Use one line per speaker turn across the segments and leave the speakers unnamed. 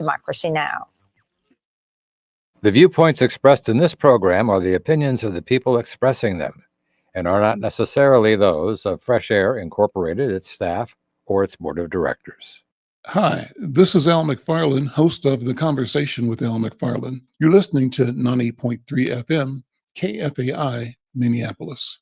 Democracy Now!
The viewpoints expressed in this program are the opinions of the people expressing them and are not necessarily those of Fresh Air Incorporated, its staff, or its board of directors.
Hi, this is Al McFarlane, host of The Conversation with Al McFarlane. You're listening to 90.3 FM, KFAI, Minneapolis.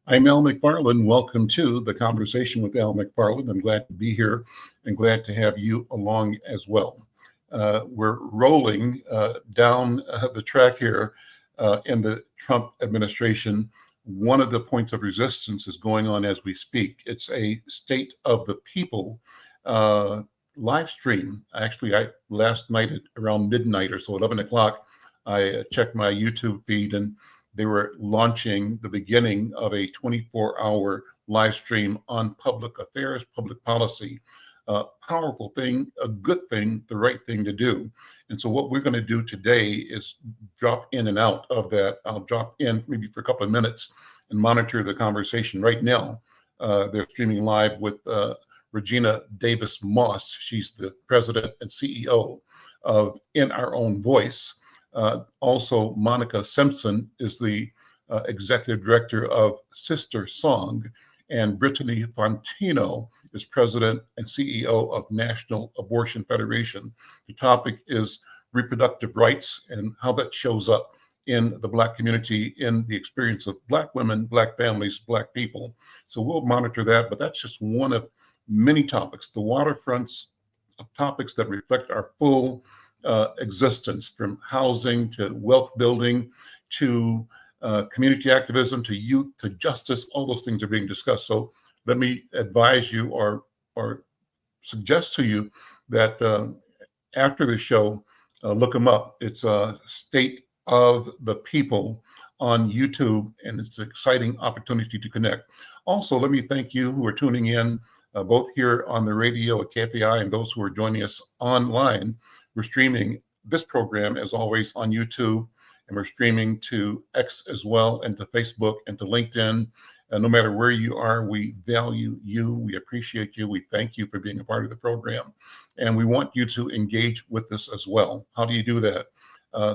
I'm Al McFarlane. Welcome to The Conversation with Al McFarlane. I'm glad to be here and glad to have you along as well. We're rolling down the track here in the Trump administration. One of the points of resistance is going on as we speak. It's a State of the People live stream. Actually, last night at around midnight or so, 11 o'clock, I checked my YouTube feed and they were launching the beginning of a 24-hour live stream on public affairs, public policy. Powerful thing, a good thing, the right thing to do. And so what we're going to do today is drop in and out of that. I'll drop in maybe for a couple of minutes and monitor the conversation. Right now, they're streaming live with Regina Davis Moss. She's the president and CEO of In Our Own Voice. Also, Monica Simpson is the executive director of Sister Song, and Brittany Fontino is president and CEO of National Abortion Federation. The topic is reproductive rights and how that shows up in the Black community, in the experience of Black women, Black families, Black people. So we'll monitor that, but that's just one of many topics, the waterfronts of topics that reflect our full existence, from housing to wealth building to community activism to youth to justice. All those things are being discussed. So let me advise you or suggest to you that after the show, look them up. It's a State of the People on YouTube, and it's an exciting opportunity to connect. Also, let me thank you who are tuning in, both here on the radio at KFAI and those who are joining us online. We're streaming this program, as always, on YouTube, and we're streaming to X as well, and to Facebook and to LinkedIn. No matter where you are, we value you, we appreciate you, we thank you for being a part of the program, and we want you to engage with us as well. How do you do that?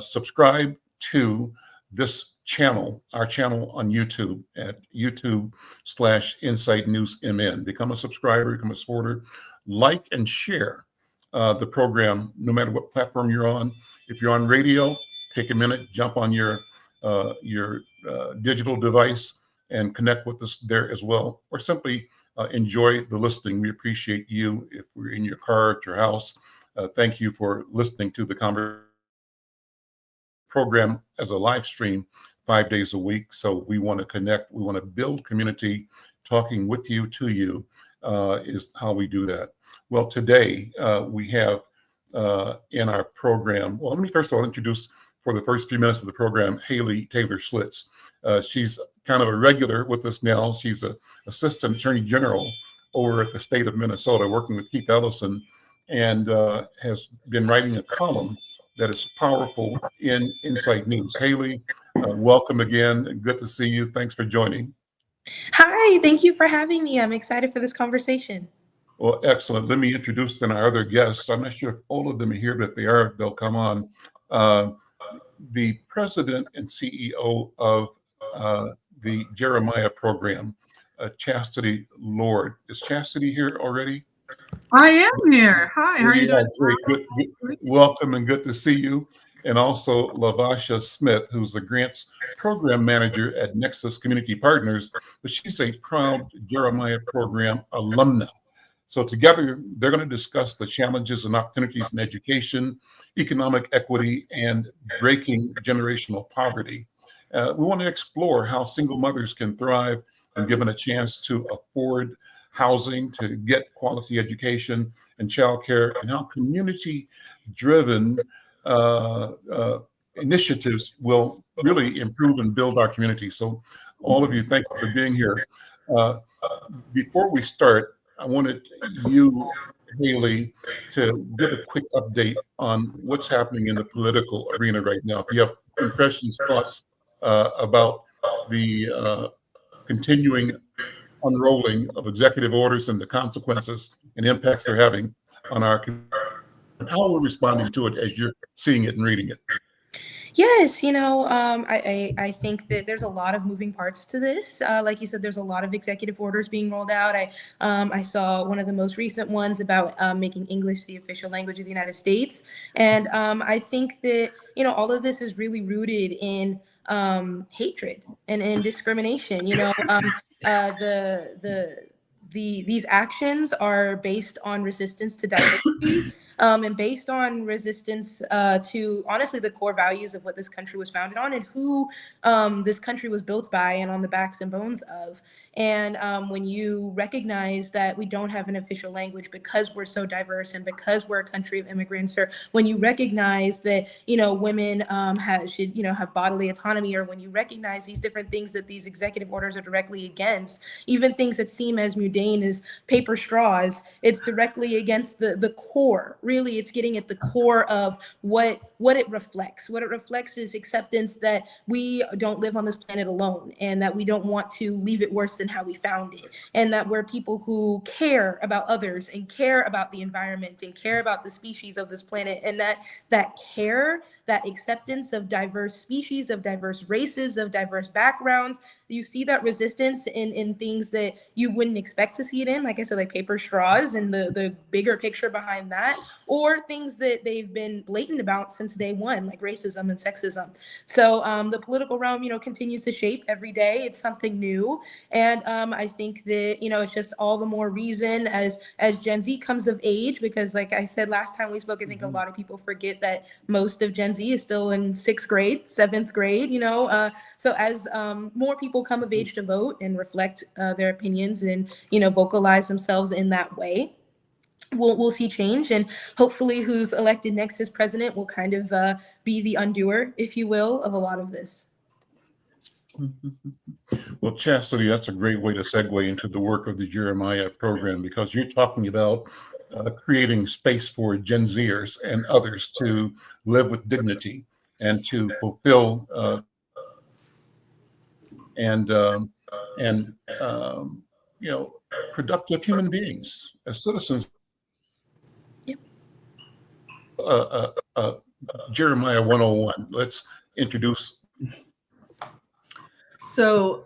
Subscribe to this channel, our channel on YouTube at YouTube/Insight News MN. Become a subscriber, become a supporter, like and share the program, no matter what platform you're on. If you're on radio, take a minute, jump on your digital device and connect with us there as well, or simply enjoy the listening. We appreciate you. If we're in your car, at your house, thank you for listening to the program as a live stream 5 days a week. So we want to connect, we want to build community. Talking with you, to you, is how we do that. Well, today we have in our program, well, let me first of all introduce, for the first 3 minutes of the program, Haley Taylor Schlitz. She's kind of a regular with us now. She's an assistant attorney general over at the state of Minnesota, working with Keith Ellison, and has been writing a column that is powerful in Insight News. Haley, welcome again. Good to see you. Thanks for joining.
Hi, thank you for having me. I'm excited for this conversation.
Well, excellent. Let me introduce then our other guests. I'm not sure if all of them are here, but if they are, they'll come on. The president and CEO of the Jeremiah program, Chastity Lord. Is Chastity here already?
I am here. Hi, how are you doing?
Great. Good. Welcome and good to see you. And also Lavasha Smith, who's the grants program manager at Nexus Community Partners, but she's a proud Jeremiah program alumna. So together, they're going to discuss the challenges and opportunities in education, economic equity, and breaking generational poverty. We want to explore how single mothers can thrive when given a chance to afford housing, to get quality education and childcare, and how community-driven initiatives will really improve and build our community. So all of you, thank you for being here. Before we start, I wanted you, Haley, to give a quick update on what's happening in the political arena right now. If you have impressions, thoughts about the continuing unrolling of executive orders and the consequences and impacts they're having on our community, and how we're responding to it as you're seeing it and reading it.
Yes, I think that there's a lot of moving parts to this. Like you said, there's a lot of executive orders being rolled out. I saw one of the most recent ones about making English the official language of the United States, and I think that all of this is really rooted in hatred and discrimination. These actions are based on resistance to diversity. And based on resistance to, honestly, the core values of what this country was founded on and who this country was built by and on the backs and bones of. And when you recognize that we don't have an official language because we're so diverse and because we're a country of immigrants, or when you recognize that, women should have bodily autonomy, or when you recognize these different things that these executive orders are directly against, even things that seem as mundane as paper straws, it's directly against the core. Really, it's getting at the core of what it reflects. What it reflects is acceptance that we don't live on this planet alone, and that we don't want to leave it worse than how we found it, and that we're people who care about others and care about the environment and care about the species of this planet, and that care, that acceptance of diverse species, of diverse races, of diverse backgrounds. You see that resistance in things that you wouldn't expect to see it in, like I said, like paper straws and the bigger picture behind that, or things that they've been blatant about since day one, like racism and sexism. So the political realm, continues to shape every day. It's something new. And I think that, it's just all the more reason as Gen Z comes of age, because like I said, last time we spoke, I think a lot of people forget that most of Gen Z is still in 6th grade, 7th grade, so as more people come of age to vote and reflect their opinions and, vocalize themselves in that way, we'll see change. And hopefully who's elected next as president will kind of be the undoer, if you will, of a lot of this.
Well, Chastity, that's a great way to segue into the work of the Jeremiah program, because you're talking about creating space for Gen Zers and others to live with dignity and to fulfill productive human beings as citizens.
Yep.
Jeremiah 101. Let's introduce.
So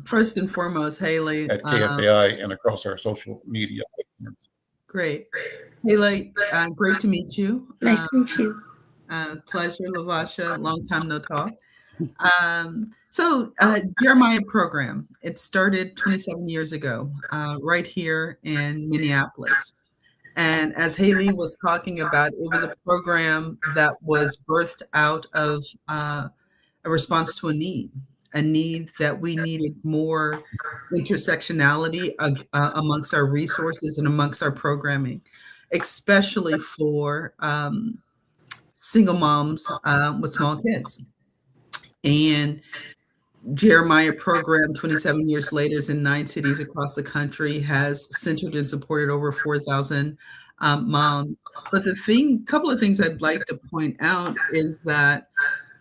first and foremost, Haley.
At KFAI and across our social media.
Great. Haley, great to meet you.
Nice to meet you.
Pleasure, Lavasha. Long time no talk. So Jeremiah program, it started 27 years ago, right here in Minneapolis. And as Haley was talking about, it was a program that was birthed out of a response to a need that we needed more intersectionality amongst our resources and amongst our programming, especially for single moms with small kids. And Jeremiah program, 27 years later, is in 9 cities across the country, has centered and supported over 4,000 moms. But couple of things I'd like to point out is that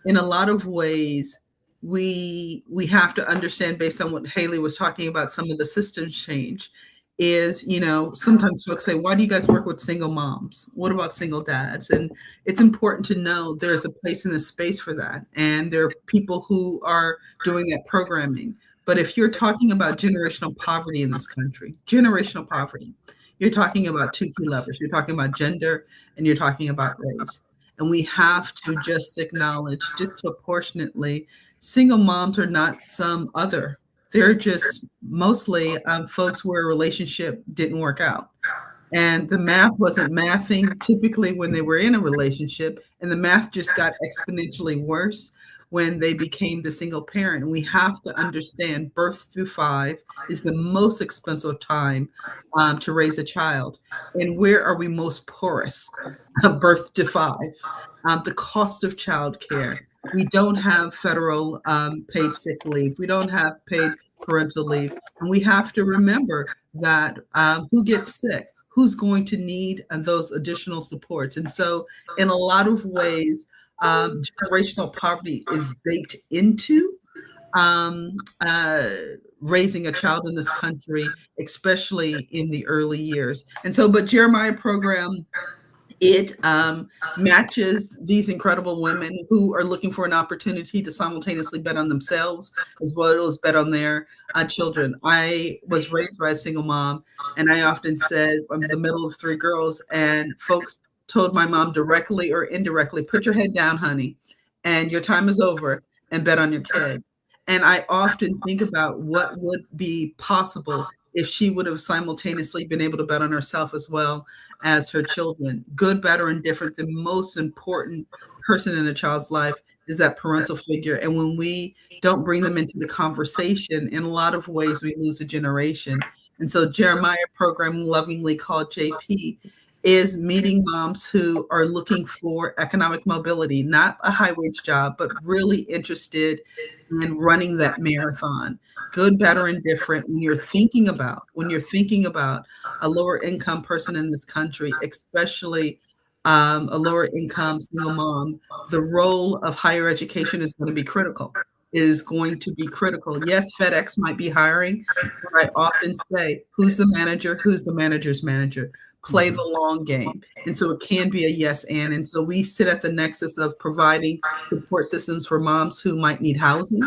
in a lot of ways, we have to understand, based on what Haley was talking about, some of the systems change is, sometimes folks say, why do you guys work with single moms? What about single dads? And it's important to know there's a place in the space for that. And there are people who are doing that programming. But if you're talking about generational poverty in this country, generational poverty, you're talking about two key levers. You're talking about gender and you're talking about race. And we have to just acknowledge disproportionately, single moms are not some other. They're just mostly folks where a relationship didn't work out. And the math wasn't mathing typically when they were in a relationship. And the math just got exponentially worse when they became the single parent. And we have to understand birth through 5 is the most expensive time to raise a child. And where are we most porous? Birth to 5. the cost of childcare. We don't have federal paid sick leave. We don't have paid parental leave. And we have to remember that who gets sick, who's going to need those additional supports. And so in a lot of ways, generational poverty is baked into raising a child in this country, especially in the early years. And so, but Jeremiah program, it matches these incredible women who are looking for an opportunity to simultaneously bet on themselves as well as bet on their children. I was raised by a single mom, and I often said I'm the middle of three girls, and folks told my mom directly or indirectly, put your head down, honey, and your time is over, and bet on your kids. And I often think about what would be possible if she would have simultaneously been able to bet on herself as well as her children. Good, better, and different. The most important person in a child's life is that parental figure. And when we don't bring them into the conversation, in a lot of ways, we lose a generation. And so Jeremiah program, lovingly called JP, is meeting moms who are looking for economic mobility, not a high wage job, but really interested in running that marathon. Good, better, and different. When you're thinking about a lower income person in this country, especially a lower income single mom, the role of higher education is going to be critical. It is going to be critical. Yes, FedEx might be hiring, but I often say, who's the manager? Who's the manager's manager? Play the long game. And so it can be a yes and so we sit at the nexus of providing support systems for moms who might need housing,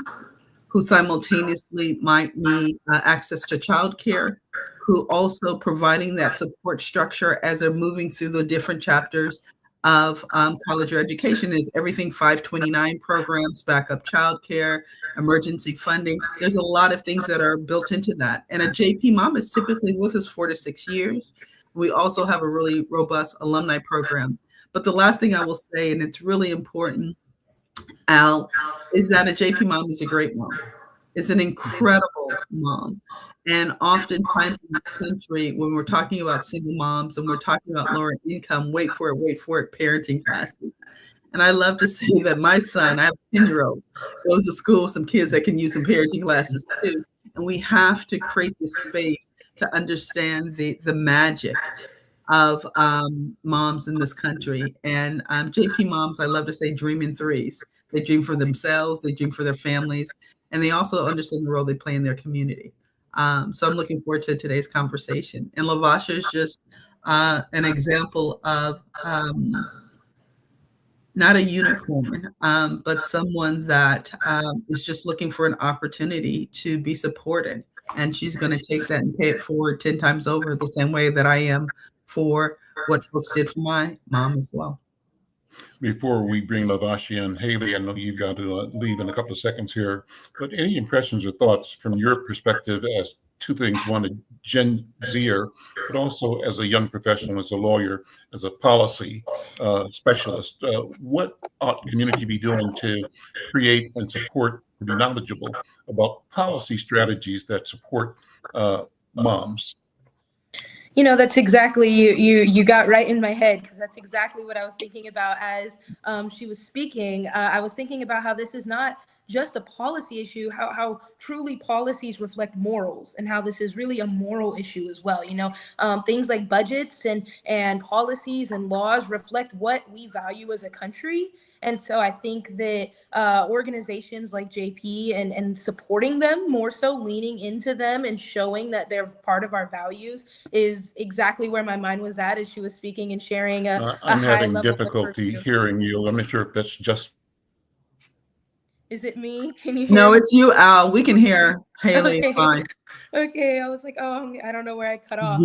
who simultaneously might need access to childcare, who also providing that support structure as they're moving through the different chapters of college or education. Is everything 529 programs, backup childcare, emergency funding. There's a lot of things that are built into that. And a JP mom is typically with us 4 to 6 years. We also have a really robust alumni program. But the last thing I will say, and it's really important, Al, is that a JP mom is a great mom. It's an incredible mom. And oftentimes in this country, when we're talking about single moms and we're talking about lower income, wait for it, parenting classes. And I love to say that my son, I have a 10-year-old, goes to school with some kids that can use some parenting classes too. And we have to create this space to understand the magic of moms in this country. And JP moms, I love to say, dream in threes. They dream for themselves, they dream for their families, and they also understand the role they play in their community. So I'm looking forward to today's conversation. And Lavasha is just an example of not a unicorn, but someone that is just looking for an opportunity to be supported. And she's going to take that and pay it forward 10 times over, the same way that I am for what folks did for my mom as well.
Before we bring Lavasha and Haley, I know you've got to leave in a couple of seconds here, but any impressions or thoughts from your perspective as two things: one, a Gen Zer, but also as a young professional, as a lawyer, as a policy specialist. What ought the community be doing to create and support, to be knowledgeable about policy strategies that support moms?
You know, that's exactly, you got right in my head, because that's exactly what I was thinking about as she was speaking. I was thinking about how this is not just a policy issue, how truly policies reflect morals, and how this is really a moral issue as well. You know, things like budgets and policies and laws reflect what we value as a country. And so I think that organizations like JP and supporting them, more so leaning into them and showing that they're part of our values, is exactly where my mind was at as she was speaking and sharing a
I'm
high
having
level
difficulty hearing you. I'm not sure if that's just.
Is it me? Can you hear
No,
me?
it's you, Al. We can hear Haley.
Okay.
Fine.
Okay, I was like, oh, I don't know where I cut off.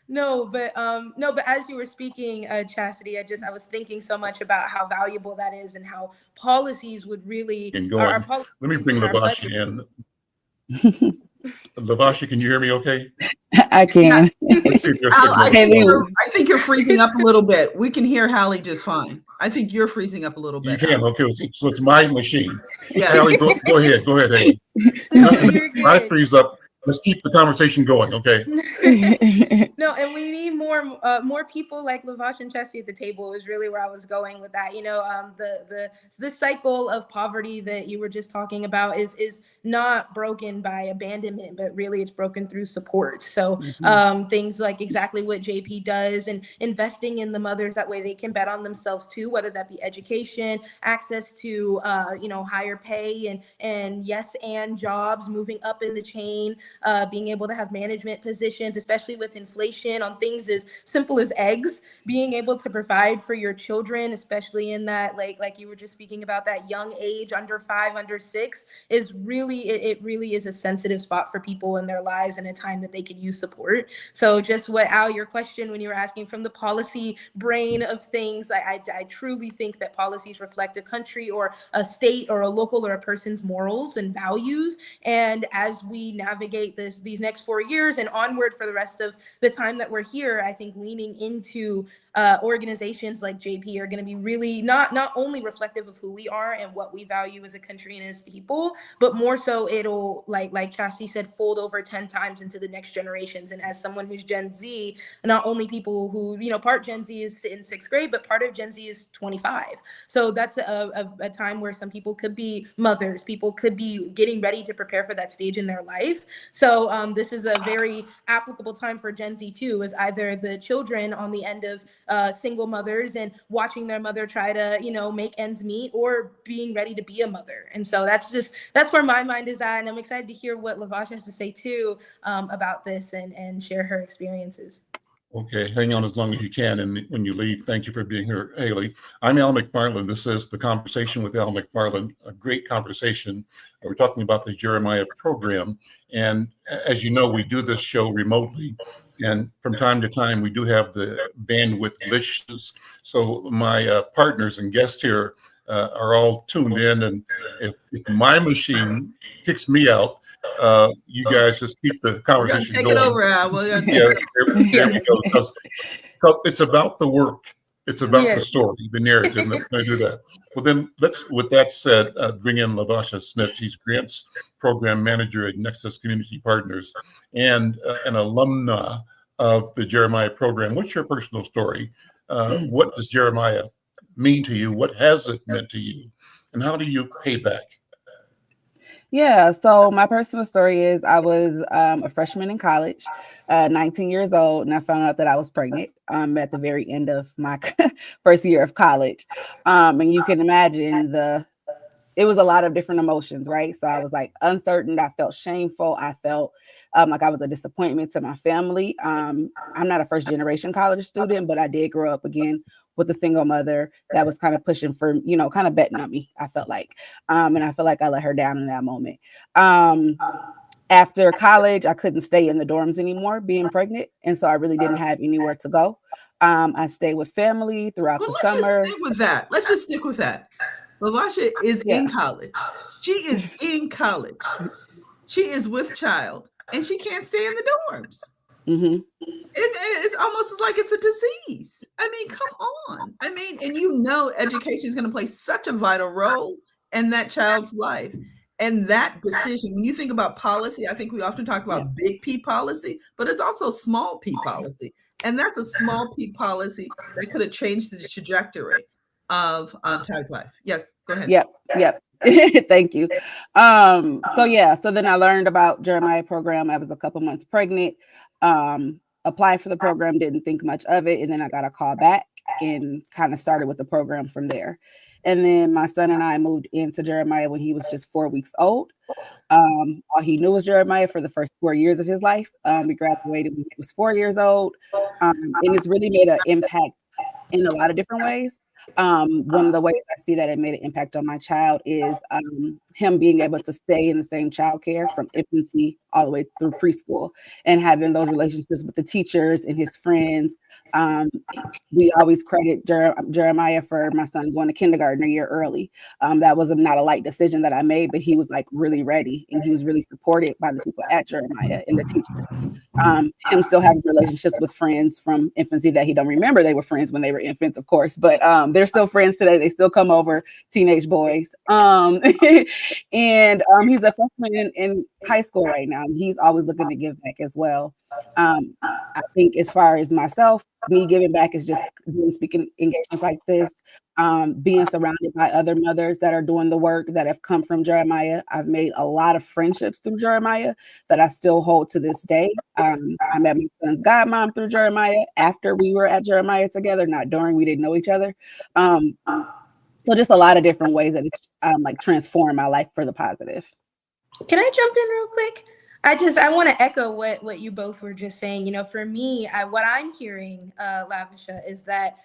No, but as you were speaking, Chastity, I was thinking so much about how valuable that is, and how policies would really.
Let me bring Lavasha in. Lavasha, can you hear me okay?
I can.
Let's see if you're
Al, I think you're freezing up a little bit. We can hear Hallie just fine. I think you're freezing up a little bit.
You can, okay. So it's my machine.
Yeah.
Hallie, go ahead, Haley. Listen, I freeze up Let's keep the conversation going, okay?
No, and we need more people like Lavasha and Chastity at the table is really where I was going with that. The cycle of poverty that you were just talking about is not broken by abandonment, but really it's broken through support. So things like exactly what JP does and investing in the mothers, that way they can bet on themselves too, whether that be education, access to higher pay and yes and jobs, moving up in the chain, being able to have management positions, especially with inflation, on things as simple as eggs, being able to provide for your children, especially in that like you were just speaking about, that young age, under 5, under 6, is really it really is a sensitive spot for people in their lives and a time that they could use support. So just what Al, your question when you were asking from the policy brain of things, I truly think that policies reflect a country or a state or a local or a person's morals and values. And as we navigate these next 4 years and onward for the rest of the time that we're here, I think leaning into organizations like JP are going to be really not only reflective of who we are and what we value as a country and as people, but more so it'll, like Chastity said, fold over 10 times into the next generations. And as someone who's Gen Z, not only people who, part Gen Z is in 6th grade, but part of Gen Z is 25. So that's a time where some people could be mothers, people could be getting ready to prepare for that stage in their life. So this is a very applicable time for Gen Z too, as either the children on the end of single mothers and watching their mother try to, make ends meet, or being ready to be a mother. And so that's where my mind is at. And I'm excited to hear what Lavasha has to say too about this and share her experiences.
Okay, hang on as long as you can. And when you leave, thank you for being here, Haley. I'm Al McFarlane. This is The Conversation with Al McFarlane, a great conversation. We're talking about the Jeremiah program. And as you know, we do this show remotely. And from time to time, we do have the bandwidth glitches. So my partners and guests here are all tuned in. And if my machine kicks me out, you guys just keep the conversation
take
going.
it over, Al. There
we go. Because it's about the work. It's about the story, the narrative. And I'm going to do that. Well, then with that said, bring in Lavasha Smith. She's Grants Program Manager at Nexus Community Partners and an alumna of the Jeremiah program. What's your personal story? What does Jeremiah mean to you? What has it meant to you? And how do you pay back?
Yeah, so my personal story is I was a freshman in college, 19 years old, and I found out that I was pregnant at the very end of my first year of college. And you can imagine it was a lot of different emotions, right? So I was like uncertain. I felt shameful. I felt like I was a disappointment to my family. I'm not a first generation college student, but I did grow up again with a single mother that was kind of pushing for, kind of betting on me, I felt like. And I feel like I let her down in that moment. After college, I couldn't stay in the dorms anymore being pregnant. And so I really didn't have anywhere to go. I stayed with family throughout the summer.
Let's just stick with that. Lavasha is in college. She is in college. She is with child and she can't stay in the dorms.
Mm-hmm.
It's almost like it's a disease. I mean, come on. I mean, and education is going to play such a vital role in that child's life. And that decision, when you think about policy, I think we often talk about big P policy, but it's also small P policy. And that's a small P policy that could have changed the trajectory of Ty's life. Yes, go ahead.
Yep. Thank you. So then I learned about Jeremiah program. I was a couple months pregnant. Applied for the program, didn't think much of it. And then I got a call back and kind of started with the program from there. And then my son and I moved into Jeremiah when he was just 4 weeks old. All he knew was Jeremiah for the first 4 years of his life. We graduated when he was 4 years old. And it's really made an impact in a lot of different ways. One of the ways I see that it made an impact on my child is him being able to stay in the same childcare from infancy all the way through preschool and having those relationships with the teachers and his friends. We always credit Jeremiah for my son going to kindergarten a year early. That was not a light decision that I made, but he was like really ready and he was really supported by the people at Jeremiah and the teachers. Him still having relationships with friends from infancy that he don't remember. They were friends when they were infants, of course, but they're still friends today. They still come over, teenage boys. And he's a freshman in high school right now. he's always looking to give back as well. I think as far as myself, me giving back is just doing speaking engagements like this, being surrounded by other mothers that are doing the work that have come from Jeremiah. I've made a lot of friendships through Jeremiah that I still hold to this day. I met my son's godmom through Jeremiah after we were at Jeremiah together, not during, we didn't know each other. So just a lot of different ways that it's like transformed my life for the positive.
Can I jump in real quick? I want to echo what you both were just saying. You know, for me, what I'm hearing, Lavasha, is that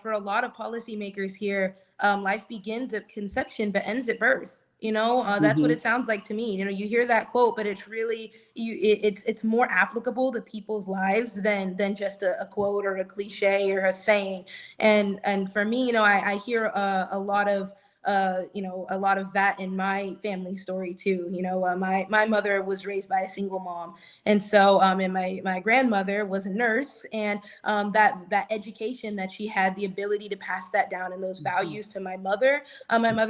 for a lot of policymakers here, life begins at conception but ends at birth. You know, that's what it sounds like to me. You know, you hear that quote, but it's really it's more applicable to people's lives than just a quote or a cliche or a saying. And for me, you know, I hear a lot of a lot of that in my family story too. You know, my mother was raised by a single mom, and so and my grandmother was a nurse, and that education that she had, the ability to pass that down and those values to my mother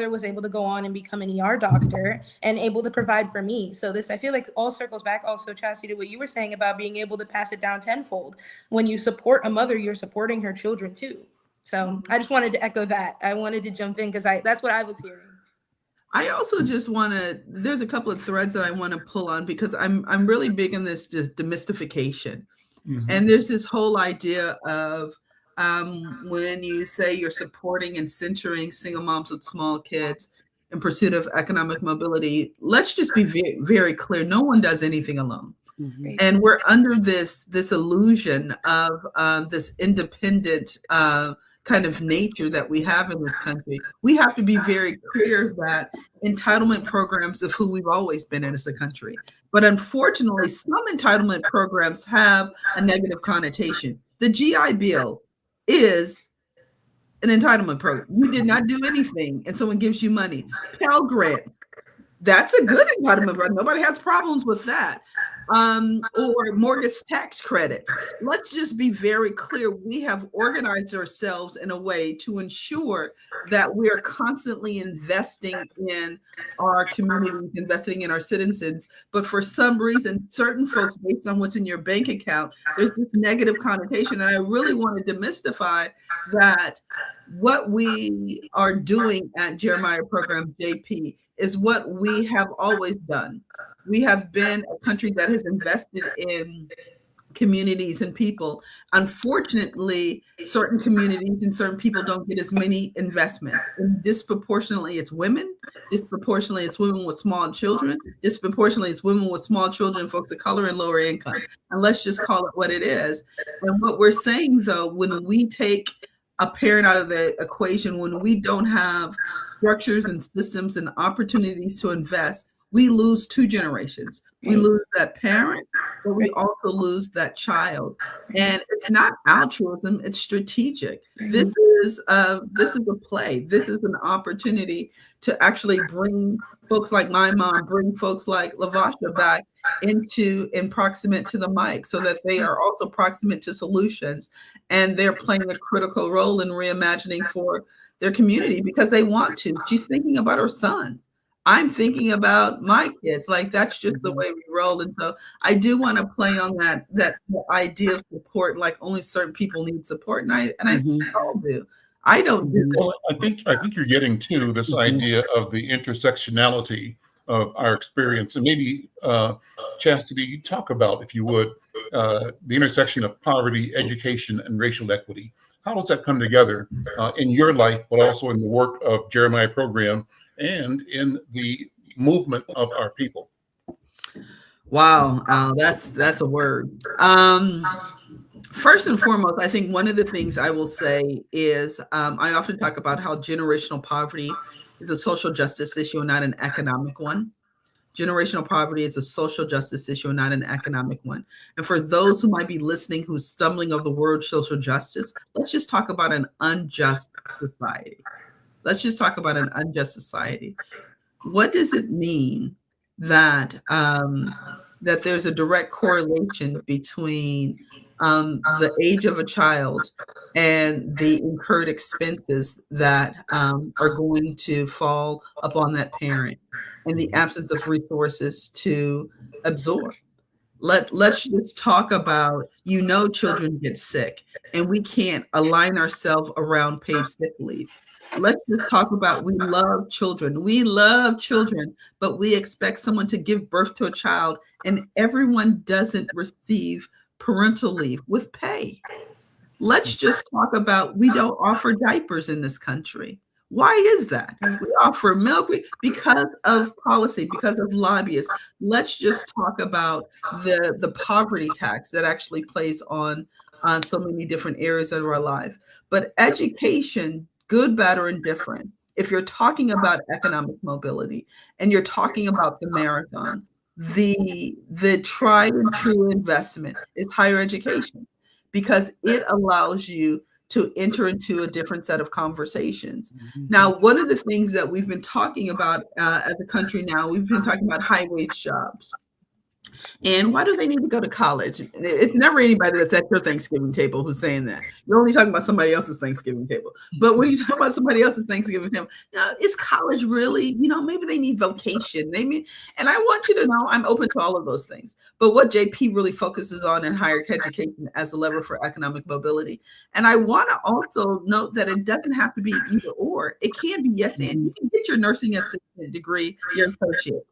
was able to go on and become an ER doctor and able to provide for me. So this, I feel like, all circles back also, Chastity, to what you were saying about being able to pass it down tenfold. When you support a mother, you're supporting her children too. So I just wanted to echo that. I wanted to jump in because that's what I was hearing.
I also just want to, there's a couple of threads that I want to pull on, because I'm really big in this demystification. And there's this whole idea of when you say you're supporting and centering single moms with small kids in pursuit of economic mobility, let's just be very, very clear. No one does anything alone. And we're under this illusion of this independent kind of nature that we have in this country. We have to be very clear that entitlement programs of who we've always been in as a country. But unfortunately, some entitlement programs have a negative connotation. The GI Bill is an entitlement program. You did not do anything and someone gives you money. Pell Grants, that's a good entitlement program. Nobody has problems with that. Or mortgage tax credits. Let's just be very clear. We have organized ourselves in a way to ensure that we are constantly investing in our communities, investing in our citizens. But for some reason, certain folks, based on what's in your bank account, there's this negative connotation. And I really want to demystify that what we are doing at Jeremiah Program JP is what we have always done. We have been a country that has invested in communities and people. Unfortunately, certain communities and certain people don't get as many investments. And disproportionately, it's women. Disproportionately, it's women with small children. Disproportionately, it's women with small children, folks of color, and lower income. And let's just call it what it is. And what we're saying, though, when we take a parent out of the equation, when we don't have structures and systems and opportunities to invest, we lose two generations. We lose that parent, but we also lose that child. And it's not altruism, it's strategic. This is a play. This is an opportunity to actually bring folks like my mom, bring folks like Lavasha back in proximate to the mic, so that they are also proximate to solutions. And they're playing a critical role in reimagining for their community because they want to. She's thinking about her son. I'm thinking about my kids. Like, that's just the way we roll. And so I do want to play on that idea of support, like only certain people need support. And I think we all do. I don't do that.
Well, I think you're getting to this idea of the intersectionality of our experience. And maybe, Chastity, you talk about, if you would, the intersection of poverty, education, and racial equity. How does that come together in your life, but also in the work of Jeremiah Program and in the movement of our people?
Wow, that's a word. First and foremost, I think one of the things I will say is I often talk about how generational poverty is a social justice issue and not an economic one. Generational poverty is a social justice issue and not an economic one. And for those who might be listening who's stumbling over the word social justice, let's just talk about an unjust society. Let's just talk about an unjust society. What does it mean that that there's a direct correlation between the age of a child and the incurred expenses that are going to fall upon that parent? and the absence of resources to absorb. Let's just talk about, children get sick and we can't align ourselves around paid sick leave. Let's just talk about, we love children. We love children, but we expect someone to give birth to a child and everyone doesn't receive parental leave with pay. Let's just talk about, we don't offer diapers in this country. Why is that? We offer milk because of policy, because of lobbyists. Let's just talk about the poverty tax that actually plays on so many different areas of our life. But education, good, bad, or indifferent, if you're talking about economic mobility and you're talking about the marathon, the tried and true investment is higher education, because it allows you to enter into a different set of conversations. Now, one of the things that we've been talking about as a country now, we've been talking about high wage jobs. And why do they need to go to college? It's never anybody that's at your Thanksgiving table who's saying that. You're only talking about somebody else's Thanksgiving table. But when you talk about somebody else's Thanksgiving table, is college really, maybe they need vocation. And I want you to know I'm open to all of those things. But what JP really focuses on in higher education as a lever for economic mobility. And I want to also note that it doesn't have to be either or. It can be yes and. You can get your nursing assistant degree, your associate.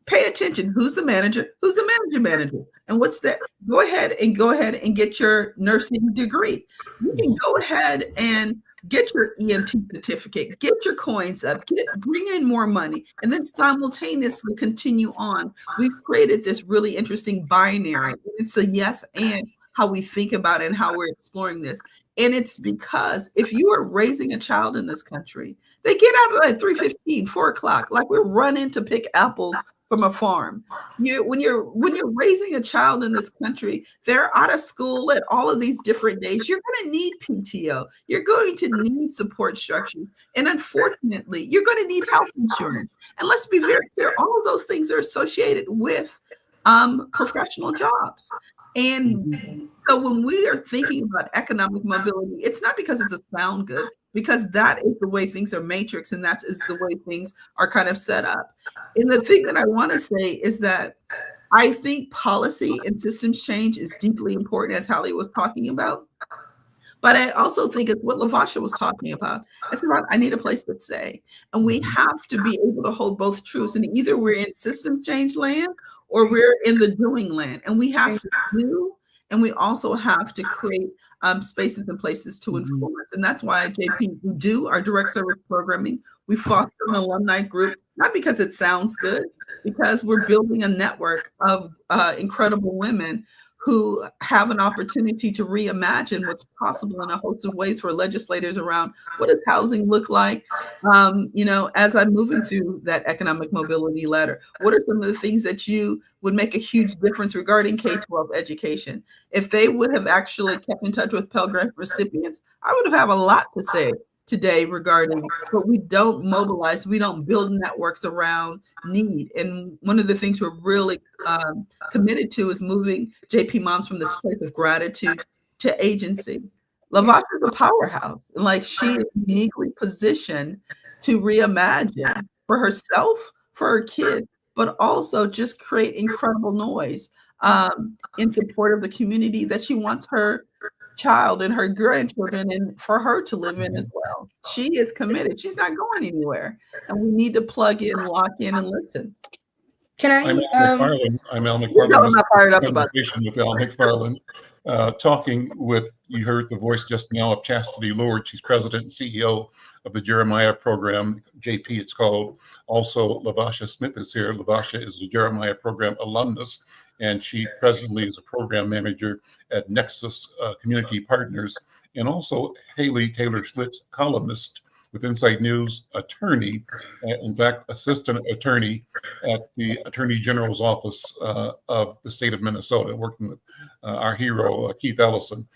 Pay attention. Who's the manager? Who's the manager? And what's that? Go ahead and get your nursing degree. You can go ahead and get your EMT certificate, get your coins up, bring in more money, and then simultaneously continue on. We've created this really interesting binary. It's a yes and how we think about it and how we're exploring this. And it's because if you are raising a child in this country, they get out at 3:15, 4 o'clock, like we're running to pick apples from a farm. When you're raising a child in this country, they're out of school at all of these different days. You're going to need PTO. You're going to need support structures. And unfortunately, you're going to need health insurance. And let's be very clear, all of those things are associated with professional jobs. And so when we are thinking about economic mobility, it's not because it's a sound good, because that is the way things are matrix, and that is the way things are kind of set up. And the thing that I want to say is that I think policy and systems change is deeply important, as Hallie was talking about. But I also think it's what Lavasha was talking about. It's about, I need a place to stay. And we have to be able to hold both truths. And either we're in system change land or we're in the doing land. And we have to do, and we also have to create spaces and places to influence. And that's why JP, we do our direct service programming. We foster an alumni group, not because it sounds good, because we're building a network of incredible women who have an opportunity to reimagine what's possible in a host of ways for legislators around what does housing look like, as I'm moving through that economic mobility ladder. What are some of the things that you would make a huge difference regarding K-12 education? If they would have actually kept in touch with Pell Grant recipients, I would have a lot to say today regarding, but we don't mobilize, we don't build networks around need. And one of the things we're really committed to is moving JP moms from this place of gratitude to agency. Lavasha is a powerhouse. Like, she is uniquely positioned to reimagine for herself, for her kids, but also just create incredible noise in support of the community that she wants her child and her grandchildren and for her to live in as well. She is committed. She's not going anywhere. And we need to plug in, lock in, and listen.
Can I?
I'm Al McFarlane.
I'm not fired up about
it. With Al McFarlane, talking with, you heard the voice just now of Chastity Lord. She's president and CEO of the Jeremiah program, JP it's called. Also, Lavasha Smith is here. Lavasha is the Jeremiah program alumnus, and she presently is a program manager at Nexus Community Partners. And also Haley Taylor-Schlitz, columnist with Inside News, attorney, in fact, assistant attorney at the Attorney General's office of the state of Minnesota, working with our hero, Keith Ellison.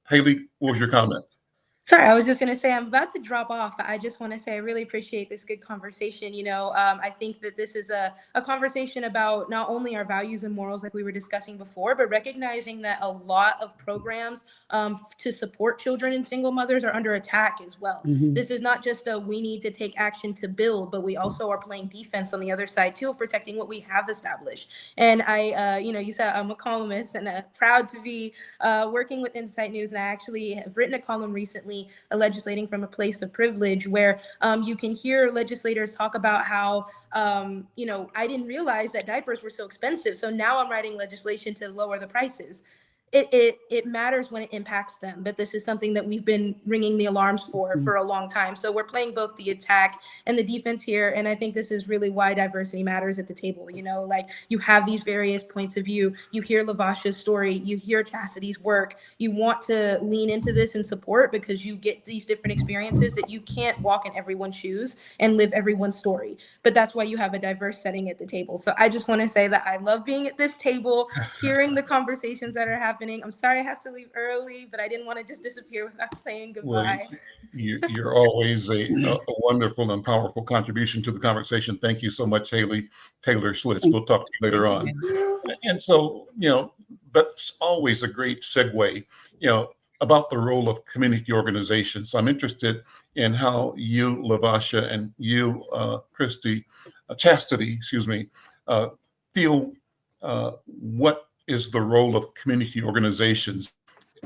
Haley, what was your comment?
Sorry, I was just going to say I'm about to drop off. I just want to say I really appreciate this good conversation. I think that this is a conversation about not only our values and morals like we were discussing before, but recognizing that a lot of programs to support children and single mothers are under attack as well.
Mhm.
This is not just we need to take action to build, but we also are playing defense on the other side too, of protecting what we have established. And you said I'm a columnist and proud to be working with Insight News. And I actually have written a column recently legislating from a place of privilege, where you can hear legislators talk about how, I didn't realize that diapers were so expensive. So now I'm writing legislation to lower the prices. It matters when it impacts them, but this is something that we've been ringing the alarms for a long time. So we're playing both the attack and the defense here. And I think this is really why diversity matters at the table. You have these various points of view. You hear Lavasha's story, you hear Chastity's work. You want to lean into this and support because you get these different experiences that you can't walk in everyone's shoes and live everyone's story. But that's why you have a diverse setting at the table. So I just want to say that I love being at this table, hearing the conversations that are happening. I'm sorry I have to leave early, but I didn't want to just disappear without saying goodbye.
Well, you're always a wonderful and powerful contribution to the conversation. Thank you so much, Haley Taylor Slits. We'll talk to you later on. And so, that's always a great segue, about the role of community organizations. I'm interested in how you, Lavasha, and you, Chastity, feel what is the role of community organizations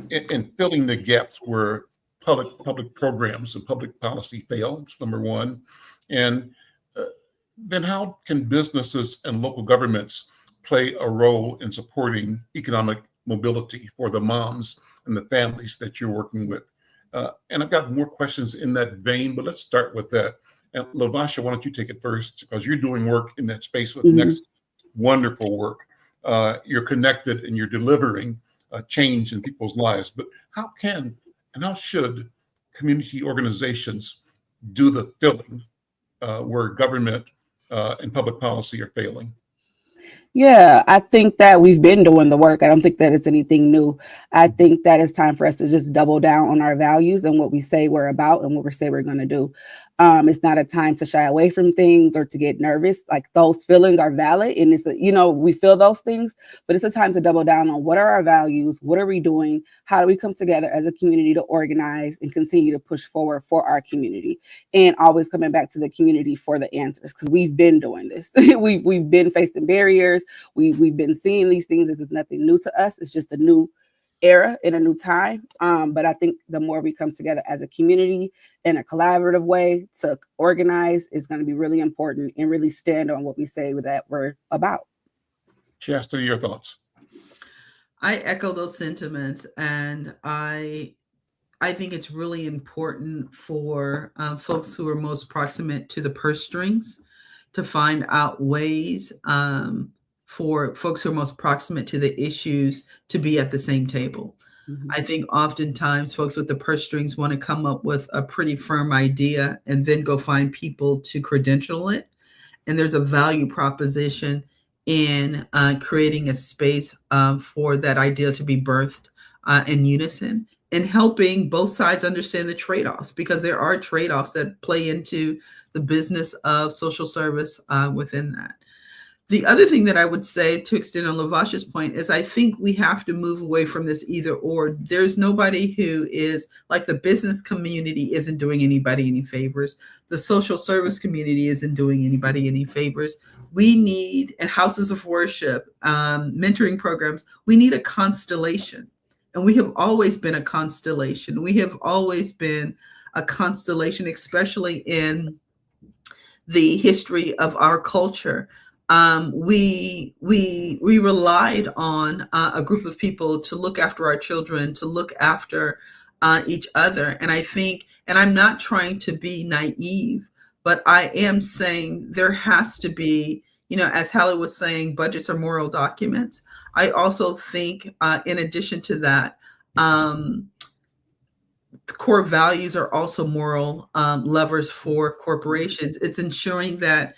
in filling the gaps where public programs and public policy fail. That's number one. And then how can businesses and local governments play a role in supporting economic mobility for the moms and the families that you're working with? And I've got more questions in that vein, but let's start with that. And Lavasha, why don't you take it first? Because you're doing work in that space with Nexus. Wonderful work. You're connected and you're delivering change in people's lives. But how can and how should community organizations do the filling where government and public policy are failing?
Yeah, I think that we've been doing the work. I don't think that it's anything new. I think that it's time for us to just double down on our values and what we say we're about and what we say we're going to do. It's not a time to shy away from things or to get nervous. Like, those feelings are valid, and it's we feel those things, but it's a time to double down on what are our values, what are we doing, how do we come together as a community to organize and continue to push forward for our community, and always coming back to the community for the answers, because we've been doing this. we've been facing barriers. We've been seeing these things. This is nothing new to us. It's just a new era in a new time. But I think the more we come together as a community in a collaborative way to organize is going to be really important and really stand on what we say that we're about.
Chastity, your thoughts?
I echo those sentiments, and I think it's really important for folks who are most proximate to the purse strings to find out ways for folks who are most proximate to the issues to be at the same table. Mm-hmm. I think oftentimes folks with the purse strings want to come up with a pretty firm idea and then go find people to credential it. And there's a value proposition in creating a space for that idea to be birthed in unison, and helping both sides understand the trade-offs, because there are trade-offs that play into the business of social service within that. The other thing that I would say, to extend on Lavasha's point, is I think we have to move away from this either or. There's nobody who is, like, the business community isn't doing anybody any favors. The social service community isn't doing anybody any favors. We need, and houses of worship, mentoring programs, we need a constellation. And we have always been a constellation. We have always been a constellation, especially in the history of our culture. We relied on a group of people to look after our children, to look after each other. And I think, and I'm not trying to be naive, but I am saying there has to be, as Hallie was saying, budgets are moral documents. I also think, in addition to that, core values are also moral levers for corporations. It's ensuring that,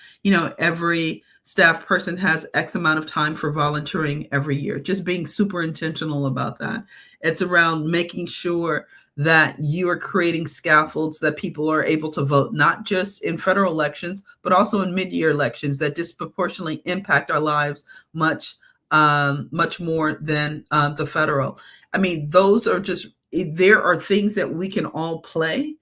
every staff person has X amount of time for volunteering every year, just being super intentional about that. It's around making sure that you are creating scaffolds that people are able to vote, not just in federal elections, but also in mid-year elections that disproportionately impact our lives much more than the federal. I mean, those are just, there are things that we can all play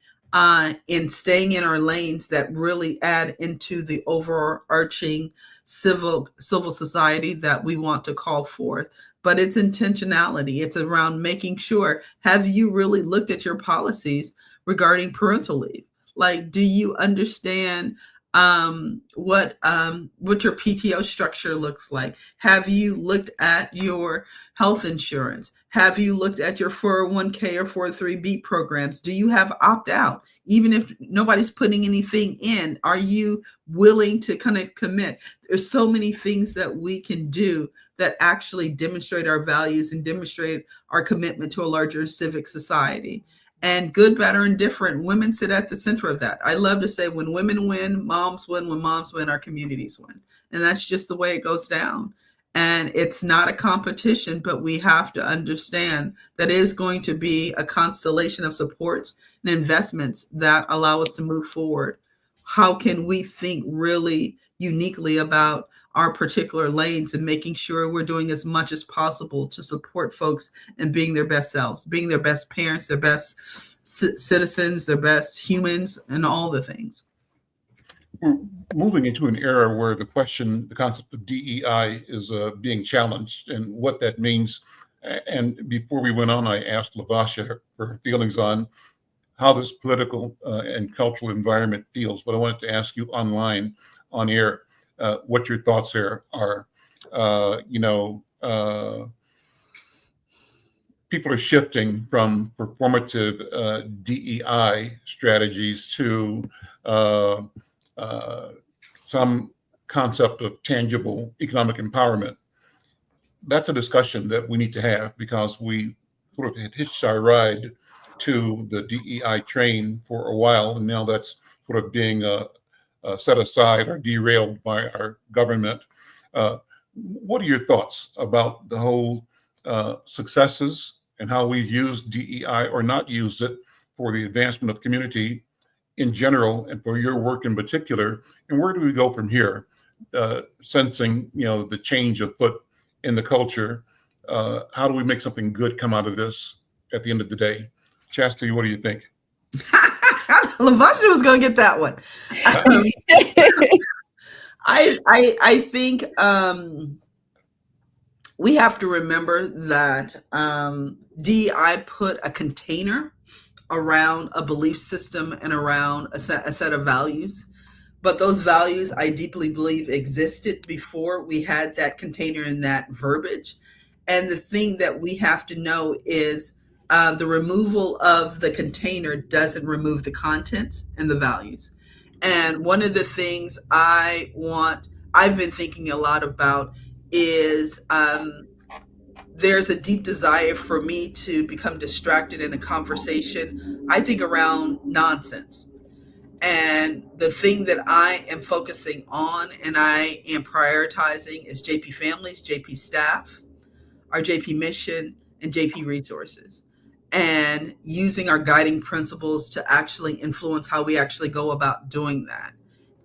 in staying in our lanes that really add into the overarching civil society that we want to call forth. But it's intentionality. It's around making sure, have you really looked at your policies regarding parental leave? Like, do you understand what your PTO structure looks like? Have you looked at your health insurance? Have you looked at your 401k or 403b programs? Do you have opt out? Even if nobody's putting anything in, are you willing to kind of commit? There's so many things that we can do that actually demonstrate our values and demonstrate our commitment to a larger civic society. And good, bad, or indifferent, women sit at the center of that. I love to say, when women win, moms win. When moms win, our communities win. And that's just the way it goes down. And it's not a competition, but we have to understand that it is going to be a constellation of supports and investments that allow us to move forward. How can we think really uniquely about our particular lanes and making sure we're doing as much as possible to support folks in being their best selves, being their best parents, their best citizens, their best humans, and all the things.
We're moving into an era where the concept of DEI is being challenged and what that means. And before we went on, I asked Lavasha her feelings on how this political and cultural environment feels. But I wanted to ask you online, on air, what your thoughts there are. People are shifting from performative DEI strategies to some concept of tangible economic empowerment. That's a discussion that we need to have, because we sort of had hitched our ride to the DEI train for a while, and now that's sort of being set aside or derailed by our government. What are your thoughts about the whole successes and how we've used DEI or not used it for the advancement of community in general, and for your work in particular? And where do we go from here? Sensing, the change afoot in the culture, how do we make something good come out of this at the end of the day? Chastity, what do you think?
Lavasha was going to get that one. I think we have to remember that DEI put a container around a belief system and around a set of values. But those values, I deeply believe, existed before we had that container and that verbiage. And the thing that we have to know is the removal of the container doesn't remove the content and the values. And one of the things I've been thinking a lot about is there's a deep desire for me to become distracted in a conversation, I think, around nonsense. And the thing that I am focusing on and I am prioritizing is JP families, JP staff, our JP mission, and JP resources, and using our guiding principles to actually influence how we actually go about doing that.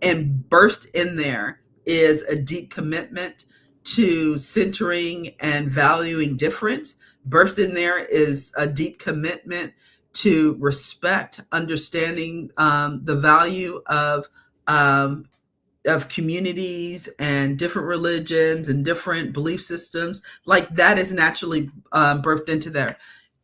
And birthed in there is a deep commitment to centering and valuing difference. Birthed in there is a deep commitment to respect, understanding the value of communities and different religions and different belief systems. Like, that is naturally birthed into there.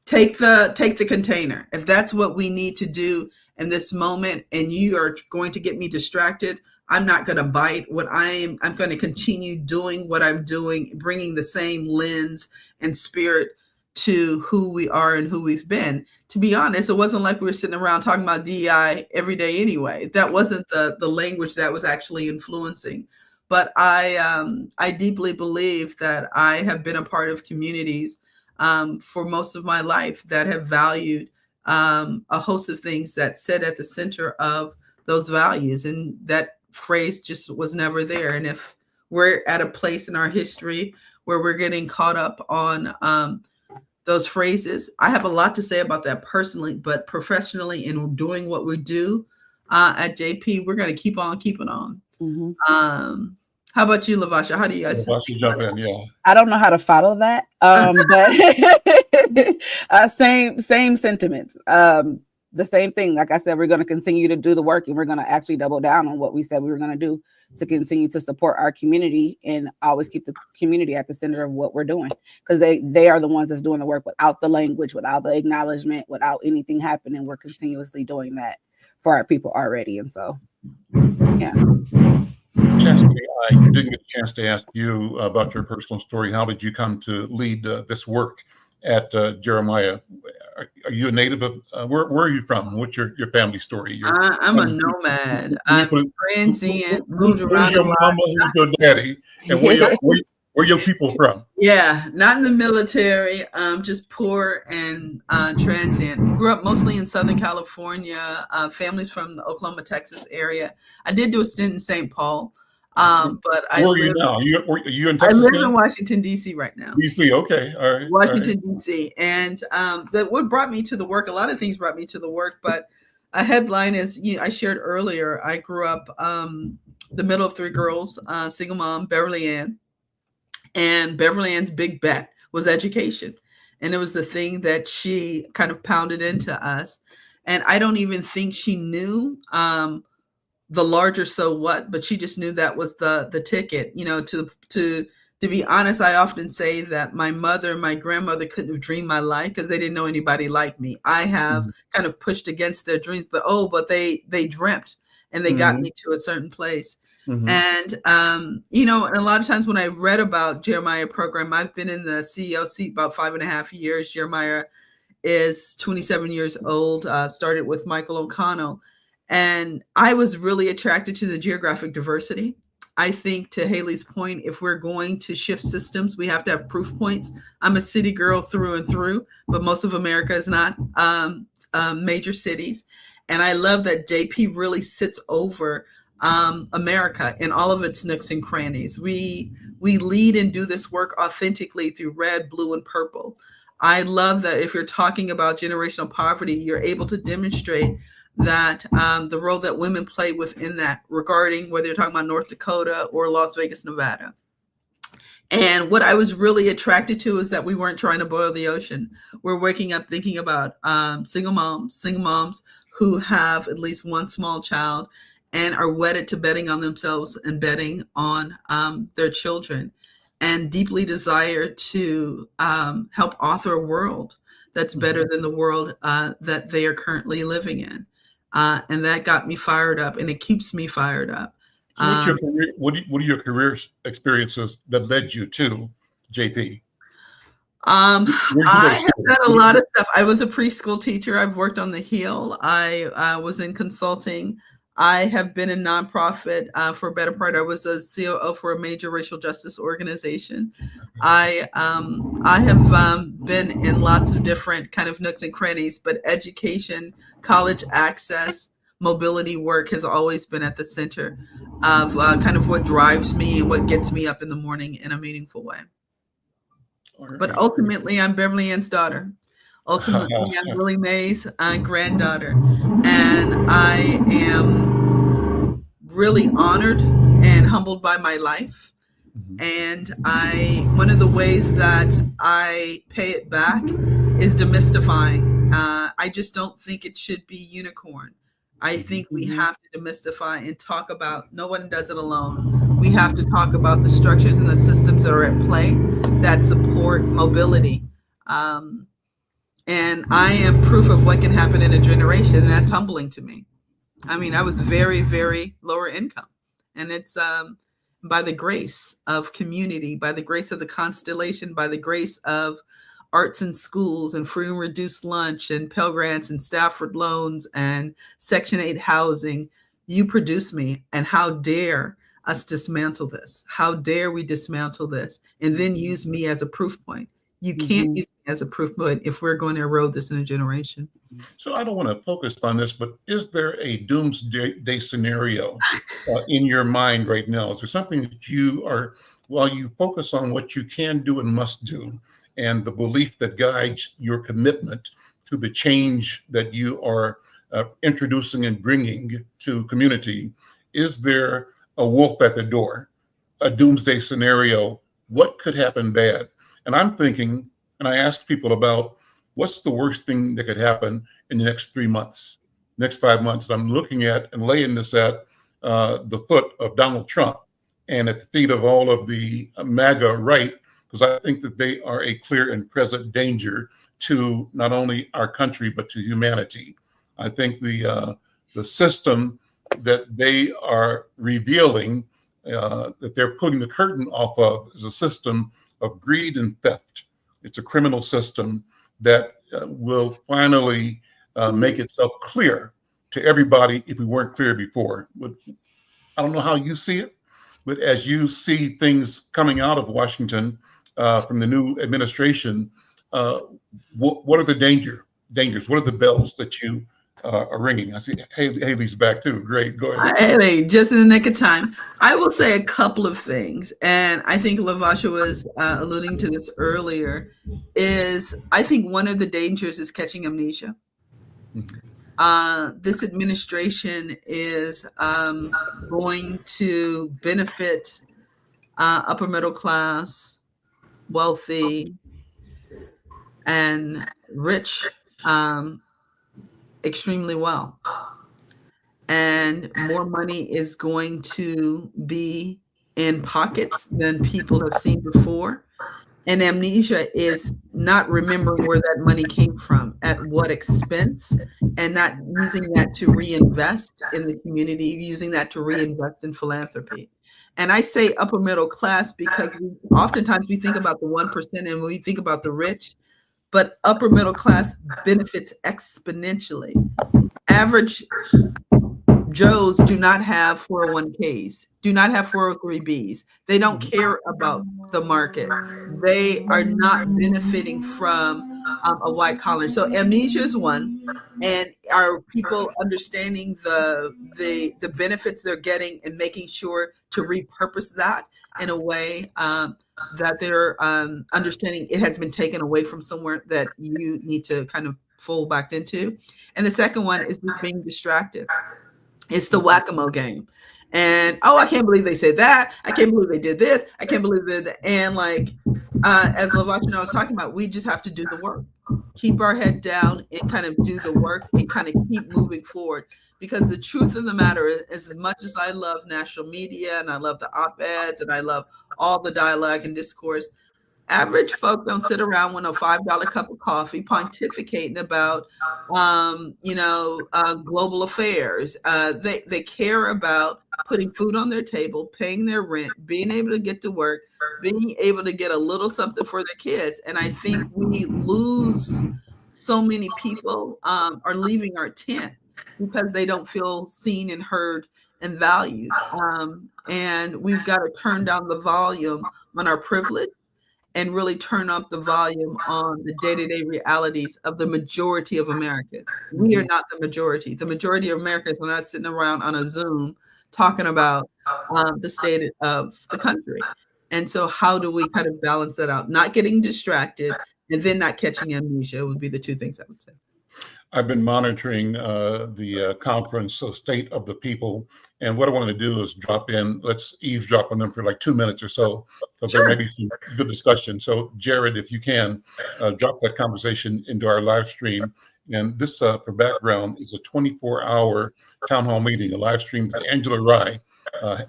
Take the container. If that's what we need to do in this moment, and you are going to get me distracted, I'm not going to bite. I'm going to continue doing what I'm doing, bringing the same lens and spirit to who we are and who we've been. To be honest, it wasn't like we were sitting around talking about DEI every day anyway. That wasn't the language that was actually influencing. But I deeply believe that I have been a part of communities for most of my life that have valued a host of things that sit at the center of those values. And that phrase just was never there. And if we're at a place in our history where we're getting caught up on those phrases. I have a lot to say about that personally, but professionally in doing what we do at JP, we're going to keep on keeping on. How about you, Lavasha? How do you guys?
Lavasha, jump in, yeah.
I don't know how to follow that, but same sentiments. The same thing. Like I said, we're going to continue to do the work, and we're going to actually double down on what we said we were going to do to continue to support our community and always keep the community at the center of what we're doing, because they are the ones that's doing the work. Without the language, without the acknowledgement, without anything happening, we're continuously doing that for our people already. And so, yeah.
Chastity, I didn't get a chance to ask you about your personal story. How did you come to lead this work at Jeremiah? Are you a native of, where are you from? What's your family story?
I'm a nomad. I'm transient, moved around.
Who's your mama, who's your daddy, and where your people from?
Yeah, not in the military, just poor and transient. Grew up mostly in Southern California, families from the Oklahoma, Texas area. I did do a stint in St. Paul. But
where are you now? Are you in Texas?
I live
now?
in Washington, D.C. right now.
D.C., okay, all right.
Washington, D.C. And what brought me to the work, a lot of things brought me to the work, but a headline is, I shared earlier, I grew up the middle of three girls, single mom, Beverly Ann. And Beverly Ann's big bet was education. And it was the thing that she kind of pounded into us. And I don't even think she knew the larger so what, but she just knew that was the ticket. To be honest, I often say that my mother and my grandmother couldn't have dreamed my life because they didn't know anybody like me. I have kind of pushed against their dreams, but they dreamt and they got me to a certain place. And, and a lot of times when I read about Jeremiah program, I've been in the CEO seat about 5.5 years. Jeremiah is 27 years old, started with Michael O'Connell. And I was really attracted to the geographic diversity. I think, to Haley's point, if we're going to shift systems, we have to have proof points. I'm a city girl through and through, but most of America is not major cities. And I love that JP really sits over America in all of its nooks and crannies. We lead and do this work authentically through red, blue, and purple. I love that if you're talking about generational poverty, you're able to demonstrate that the role that women play within that, regarding whether you're talking about North Dakota or Las Vegas, Nevada. And what I was really attracted to is that we weren't trying to boil the ocean. We're waking up thinking about single moms who have at least one small child and are wedded to betting on themselves and betting on their children, and deeply desire to help author a world that's better than the world that they are currently living in. And that got me fired up, and it keeps me fired up.
So what are your career experiences that led you to JP?
I have done a lot of stuff. I was a preschool teacher. I've worked on the Hill. I was in consulting. I have been in nonprofit for a better part. I was a COO for a major racial justice organization. I have been in lots of different kind of nooks and crannies, but education, college access, mobility work has always been at the center of kind of what drives me and what gets me up in the morning in a meaningful way. Right. But ultimately, I'm Beverly Ann's daughter. Ultimately, I'm Willie Mae's granddaughter. And I am really honored and humbled by my life. And one of the ways that I pay it back is demystifying. I just don't think it should be unicorn. I think we have to demystify and talk about, no one does it alone. We have to talk about the structures and the systems that are at play that support mobility. And I am proof of what can happen in a generation. And that's humbling to me. I mean, I was very, very lower income. And it's by the grace of community, by the grace of the constellation, by the grace of arts and schools and free and reduced lunch and Pell Grants and Stafford loans and Section 8 housing. You produce me. And how dare us dismantle this? How dare we dismantle this and then use me as a proof point? You can't use me as a proof point if we're going to erode this in a generation.
So I don't want to focus on this, but is there a doomsday scenario in your mind right now? Is there something that you are, while you focus on what you can do and must do, and the belief that guides your commitment to the change that you are introducing and bringing to community? Is there a wolf at the door, a doomsday scenario? What could happen bad? And I'm thinking, and I ask people about what's the worst thing that could happen in the next 3 months, next 5 months. And I'm looking at and laying this at the foot of Donald Trump and at the feet of all of the MAGA right, because I think that they are a clear and present danger to not only our country, but to humanity. I think the system that they are revealing, that they're pulling the curtain off of, is a system of greed and theft. It's a criminal system that will finally make itself clear to everybody if we weren't clear before. But I don't know how you see it, but as you see things coming out of Washington from the new administration, what are the dangers? What are the bells that you are ringing? I see Haley's back too. Great, go ahead.
Haley, just in the nick of time. I will say a couple of things, and I think Lavasha was alluding to this earlier, is I think one of the dangers is catching amnesia. This administration is going to benefit upper middle class, wealthy, and rich extremely well. And more money is going to be in pockets than people have seen before. And amnesia is not remembering where that money came from, at what expense, and not using that to reinvest in the community, using that to reinvest in philanthropy. And I say upper middle class because oftentimes we think about the 1% and we think about the rich, but upper middle class benefits exponentially. Average Joes do not have 401ks, do not have 403bs. They don't care about the market. They are not benefiting from a white collar. So amnesia is one, and are people understanding the benefits they're getting and making sure to repurpose that in a way that they're understanding it has been taken away from somewhere that you need to kind of fold back into. And the second one is just being distracted. It's the whack-a-mole game. And, oh, I can't believe they said that. I can't believe they did this. I can't believe that. And like, as Lavasha and I was talking about, we just have to do the work, keep our head down and kind of do the work and kind of keep moving forward. Because the truth of the matter is, as much as I love national media and I love the op-eds and I love all the dialogue and discourse, average folk don't sit around with a $5 cup of coffee pontificating about, global affairs. They care about putting food on their table, paying their rent, being able to get to work, being able to get a little something for their kids. And I think we lose so many people are leaving our tent because they don't feel seen and heard and valued. And we've got to turn down the volume on our privilege and really turn up the volume on the day-to-day realities of the majority of Americans. We are not the majority. The majority of Americans are not sitting around on a Zoom talking about the state of the country. And so how do we kind of balance that out? Not getting distracted and then not catching amnesia would be the two things I would say.
I've been monitoring the conference, State of the People, and what I want to do is drop in. Let's eavesdrop on them for like 2 minutes or so, because there may be some good discussion. So, Jared, if you can, drop that conversation into our live stream. And this, for background, is a 24-hour town hall meeting, a live stream that Angela Rye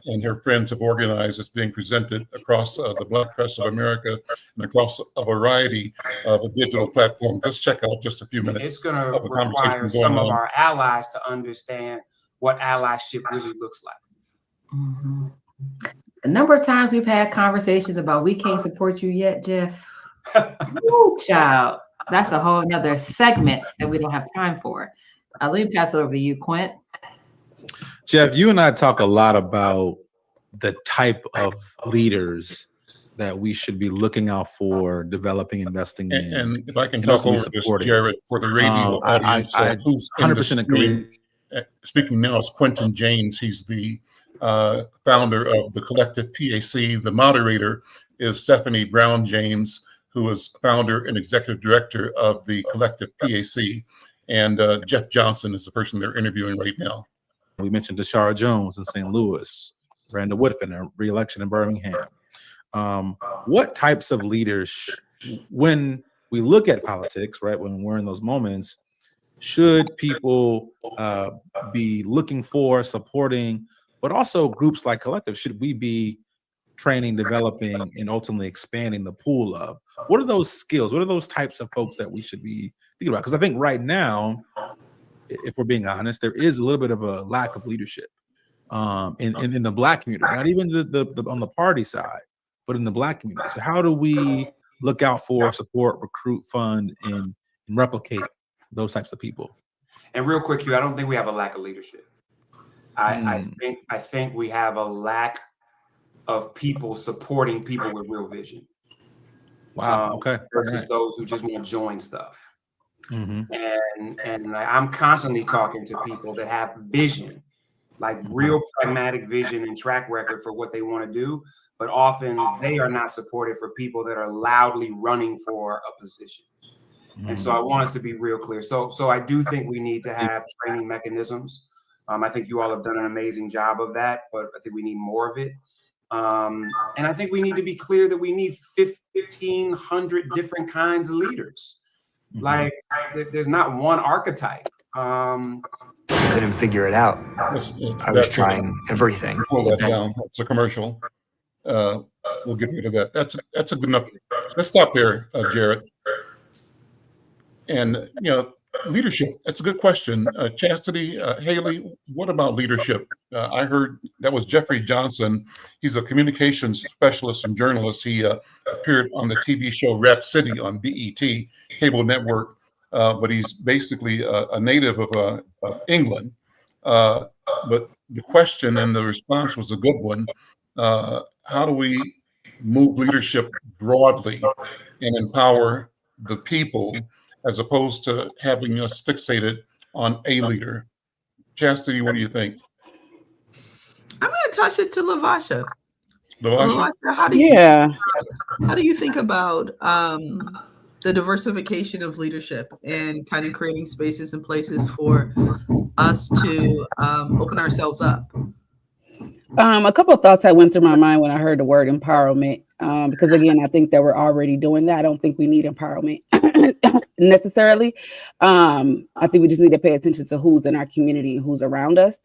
and her friends have organized. It's being presented across the Black Press of America and across a variety of digital platforms. Let's check out just a few minutes.
It's going to require some of our allies to understand what allyship really looks like.
Mm-hmm. A number of times we've had conversations about we can't support you yet, Jeff. Woo, child. That's a whole nother segment that we don't have time for. Let me pass it over to you, Quint.
Jeff, you and I talk a lot about the type of leaders that we should be looking out for, developing, investing in.
And if I can talk over this, Jared, for the radio audience, who's 100% agree. Speaking now is Quentin James. He's the founder of the collective PAC. The moderator is Stephanie Brown James, who is founder and executive director of the collective PAC. And Jeff Johnson is the person they're interviewing right now.
We mentioned Tashara Jones in St. Louis, Brenda Woodfin, a re-election in Birmingham. What types of leaders, when we look at politics, right, when we're in those moments, should people be looking for, supporting, but also groups like Collective, should we be training, developing, and ultimately expanding the pool of? What are those skills? What are those types of folks that we should be thinking about? Because I think right now, if we're being honest, there is a little bit of a lack of leadership in the Black community, not even the on the party side, but in the Black community. So how do we look out for, support, recruit, fund, and replicate those types of people?
And real quick, I don't think we have a lack of leadership. I think we have a lack of people supporting people with real vision.
Wow. Okay.
Versus those who just want to join stuff. And I'm constantly talking to people that have vision, like real pragmatic vision and track record for what they want to do, but often they are not supported for people that are loudly running for a position. And so I want us to be real clear. So I do think we need to have training mechanisms. I think you all have done an amazing job of that, but I think we need more of it. And I think we need to be clear that we need 1,500 different kinds of leaders. Like there's not one archetype.
Couldn't figure it out. I was trying everything.
Pull that down. It's a commercial. We'll get rid of that. That's a good enough. Let's stop there, Jared. And leadership. That's a good question. Chastity, Haley, what about leadership? I heard that was Jeffrey Johnson. He's a communications specialist and journalist. He appeared on the TV show Rap City on BET cable network, but he's basically a native of England. But the question and the response was a good one. How do we move leadership broadly and empower the people, as opposed to having us fixated on a leader? Chastity, what do you think?
I'm going to toss it to Lavasha.
Lavasha,
how do you think about the diversification of leadership and kind of creating spaces and places for us to open ourselves up?
A couple of thoughts that went through my mind when I heard the word empowerment, because again, I think that we're already doing that. I don't think we need empowerment necessarily. I think we just need to pay attention to who's in our community and who's around us.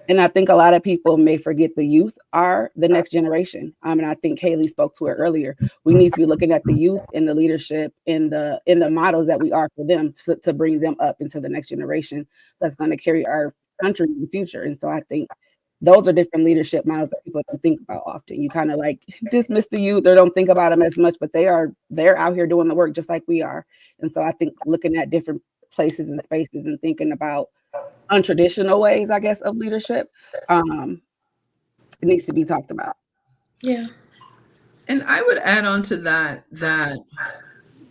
And I think a lot of people may forget the youth are the next generation. And I think Haley spoke to it earlier. We need to be looking at the youth and the leadership in the models that we are for them to bring them up into the next generation that's going to carry our country in the future. And so I think those are different leadership models that people don't think about often. You kind of like dismiss the youth or don't think about them as much, but they're out here doing the work just like we are. And so I think looking at different places and spaces and thinking about untraditional ways, I guess, of leadership, it needs to be talked about.
Yeah. And I would add on to that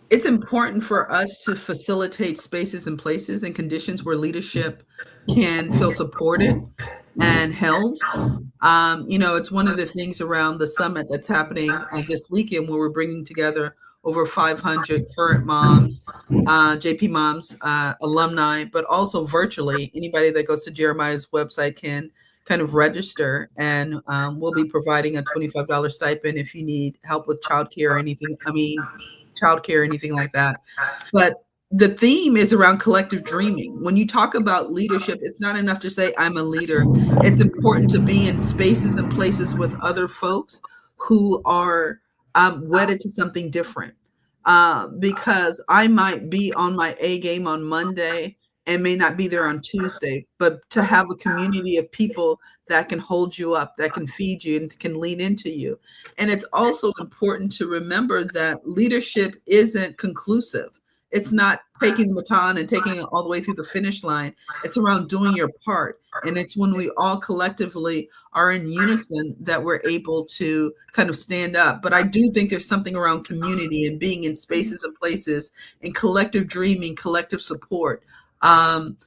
it's important for us to facilitate spaces and places and conditions where leadership can feel supported and held. It's one of the things around the summit that's happening this weekend, where we're bringing together over 500 current moms, JP moms, alumni, but also virtually. Anybody that goes to Jeremiah's website can kind of register, and we'll be providing a $25 stipend if you need help with childcare or anything. Childcare, anything like that. But the theme is around collective dreaming. When you talk about leadership, it's not enough to say I'm a leader. It's important to be in spaces and places with other folks who are wedded to something different. Because I might be on my A game on Monday and may not be there on Tuesday, but to have a community of people that can hold you up, that can feed you and can lean into you. And it's also important to remember that leadership isn't conclusive. It's not taking the baton and taking it all the way through the finish line. It's around doing your part. And it's when we all collectively are in unison that we're able to kind of stand up. But I do think there's something around community and being in spaces and places and collective dreaming, collective support, and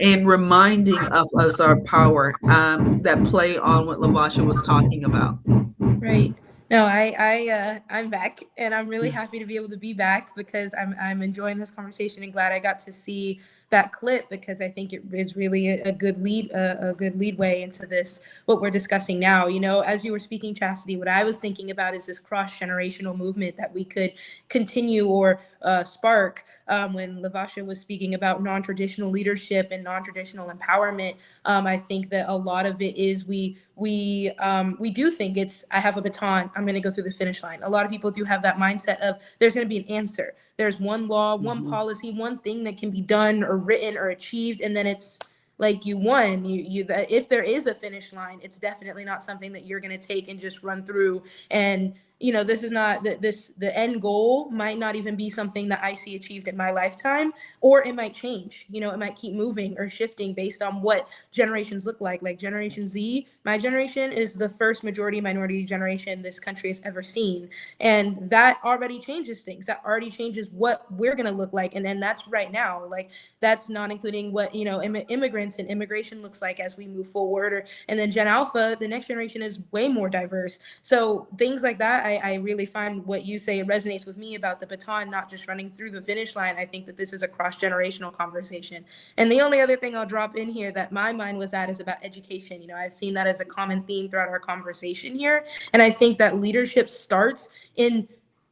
reminding of us our power that play on what Lavasha was talking about.
Right. No, I'm back, and I'm really happy to be able to be back because I'm enjoying this conversation and glad I got to see that clip, because I think it is really a good leadway into this, what we're discussing now. You know, as you were speaking, Chastity, what I was thinking about is this cross-generational movement that we could continue or spark. When Lavasha was speaking about non-traditional leadership and non-traditional empowerment, I think that a lot of it is we do think it's, I have a baton, I'm going to go through the finish line. A lot of people do have that mindset of there's going to be an answer. There's one law, one policy, one thing that can be done or written or achieved, and then it's like you won. If there is a finish line, it's definitely not something that you're going to take and just run through. And you know, this is not the end goal might not even be something that I see achieved in my lifetime, or it might change. You know, it might keep moving or shifting based on what generations look like. Like Generation Z, my generation is the first majority minority generation this country has ever seen. And that already changes things. That already changes what we're going to look like. And then that's right now. Like, that's not including what, you know, immigrants and immigration looks like as we move forward. And then Gen Alpha, the next generation, is way more diverse. So things like that, I really find what you say resonates with me about the baton not just running through the finish line. I think that this is a cross-generational conversation. And the only other thing I'll drop in here that my mind was at is about education. You know, I've seen that as a common theme throughout our conversation here. And I think that leadership starts in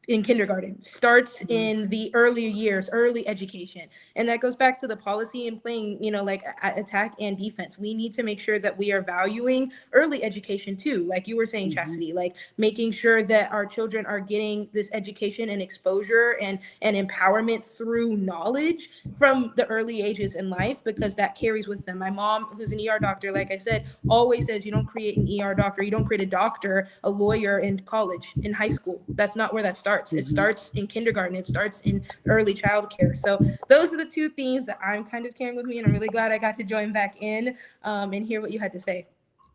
kindergarten, starts in the earlier years, early education. And that goes back to the policy and playing, you know, like attack and defense. We need to make sure that we are valuing early education too. Like you were saying, Chastity, like making sure that our children are getting this education and exposure and empowerment through knowledge from the early ages in life, because that carries with them. My mom, who's an ER doctor, like I said, always says, you don't create an ER doctor, you don't create a doctor, a lawyer in college, in high school. That's not where that starts. It starts in kindergarten. It starts in early childcare. So those are the two themes that I'm kind of carrying with me, and I'm really glad I got to join back in and hear what you had to say.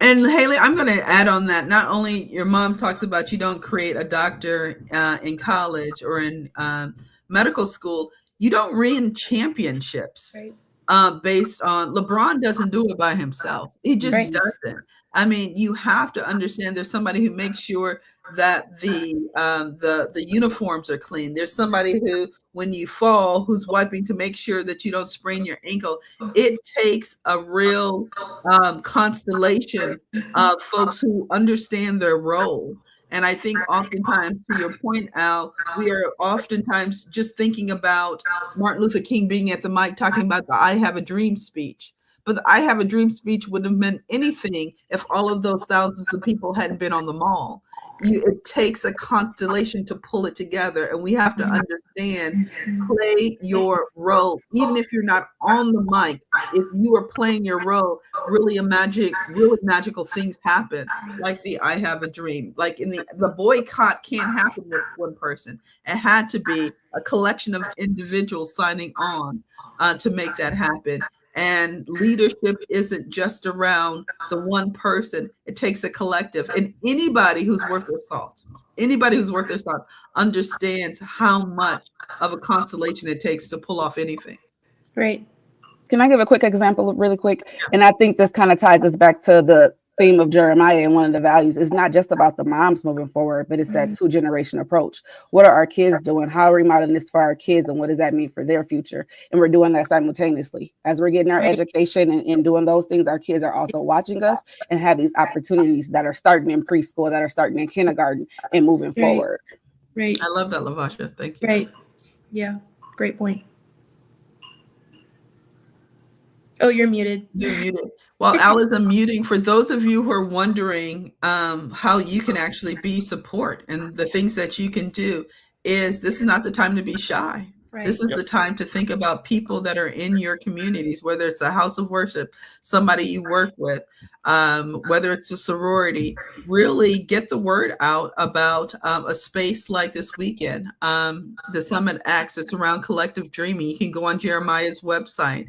And Haley, I'm going to add on that. Not only your mom talks about you don't create a doctor in college or in medical school, you don't win championships based on, LeBron doesn't do it by himself. He just doesn't. I mean, you have to understand there's somebody who makes sure that the uniforms are clean. There's somebody who, when you fall, who's wiping to make sure that you don't sprain your ankle. It takes a real constellation of folks who understand their role. And I think oftentimes, to your point, Al, we are oftentimes just thinking about Martin Luther King being at the mic talking about the I Have a Dream speech. But the I Have a Dream speech wouldn't have meant anything if all of those thousands of people hadn't been on the mall. It takes a constellation to pull it together, and we have to understand, play your role. Even if you're not on the mic, if you are playing your role, really magical things happen, like the I Have a Dream. Like in the boycott can't happen with one person. It had to be a collection of individuals signing on to make that happen. And leadership isn't just around the one person. It takes a collective. And anybody who's worth their salt understands how much of a constellation it takes to pull off anything.
Right. Can I give a quick example really quick? And I think this kind of ties us back to the theme of Jeremiah, and one of the values is not just about the moms moving forward, but it's that 2-generation approach. What are our kids doing? How are we modeling this for our kids, and what does that mean for their future? And we're doing that simultaneously. As we're getting our education and doing those things, our kids are also watching us and have these opportunities that are starting in preschool, that are starting in kindergarten and moving forward.
Right.
I love that, Lavasha. Thank you.
Right. Yeah. Great point. Oh, you're muted.
You're muted. While Al is unmuting, for those of you who are wondering how you can actually be support and the things that you can do, this is not the time to be shy. Right. This is the time to think about people that are in your communities, whether it's a house of worship, somebody you work with, whether it's a sorority. Really get the word out about a space like this weekend. The Summit Acts, it's around collective dreaming. You can go on Jeremiah's website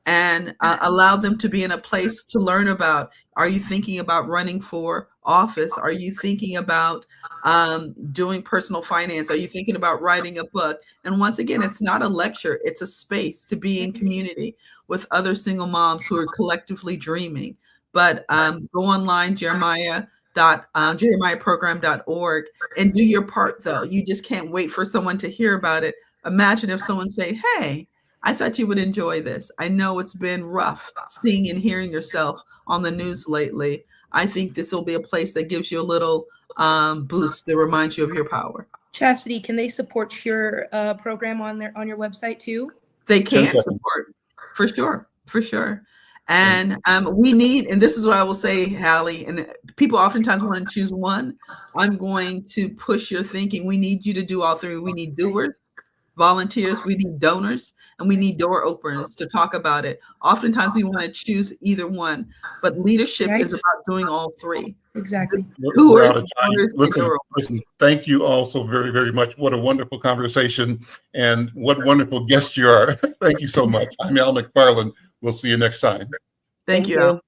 and allow them to be in a place to learn about, are you thinking about running for office? Are you thinking about doing personal finance? Are you thinking about writing a book? And once again, it's not a lecture, it's a space to be in community with other single moms who are collectively dreaming. But go online, Jeremiah jeremiahprogram.org and do your part, though. You just can't wait for someone to hear about it. Imagine if someone say, hey, I thought you would enjoy this. I know it's been rough seeing and hearing yourself on the news lately. I think this will be a place that gives you a little boost that reminds you of your power.
Chastity, can they support your program on your website too?
They can support, for sure. And we need, and this is what I will say, Hallie, and people oftentimes want to choose one. I'm going to push your thinking. We need you to do all three. We need doers, volunteers, we need donors, and we need door openers to talk about it. Oftentimes we want to choose either one, but leadership is about doing all three.
Exactly.
We're out of time. Listen, thank you all so very, very much. What a wonderful conversation, and what wonderful guests you are. Thank you so much. I'm Al McFarlane. We'll see you next time.
Thank you, Al.